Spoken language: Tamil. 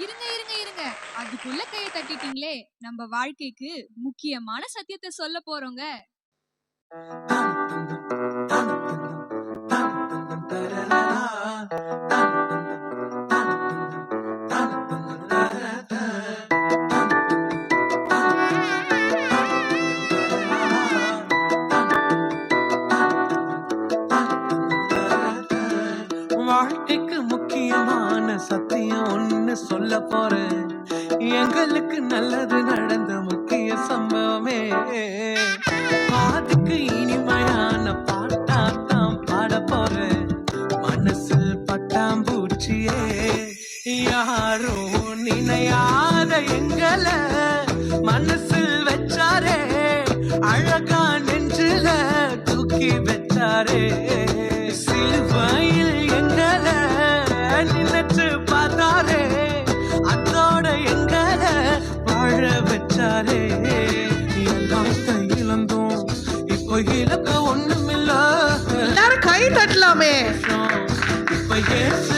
இருங்க இருங்க இருங்க, அதுக்குள்ள கையை தட்டிட்டீங்களே. நம்ம வாழ்க்கைக்கு முக்கியமான சத்தியத்தை சொல்ல போறோங்க. வாழ்க்கைக்கு முக்கியமான சத்தியம் ஒண்ணு சொல்ல போறேன். எங்களுக்கு நல்லது நடந்த முக்கிய சம்பவமே. பாட்டுக்கு இனிமையான பாட்டாத்தான் பாட போறேன். மனசில் பட்டாம்பூச்சியே யாரும் நினையாத எங்களை மனசில் வச்சாரே. அழகா நெஞ்சில தூக்கி வச்சாரே. சிலுவையில் எங்களை நினைச்சு பார்த்தாரே. அதோட எங்களை வாழ வச்சாரே. எல்லாத்தை இழந்தோம், இப்போ இழக்க ஒண்ணுமில்ல. எல்லாரும் கை தட்டலாமே. இப்ப ஏசு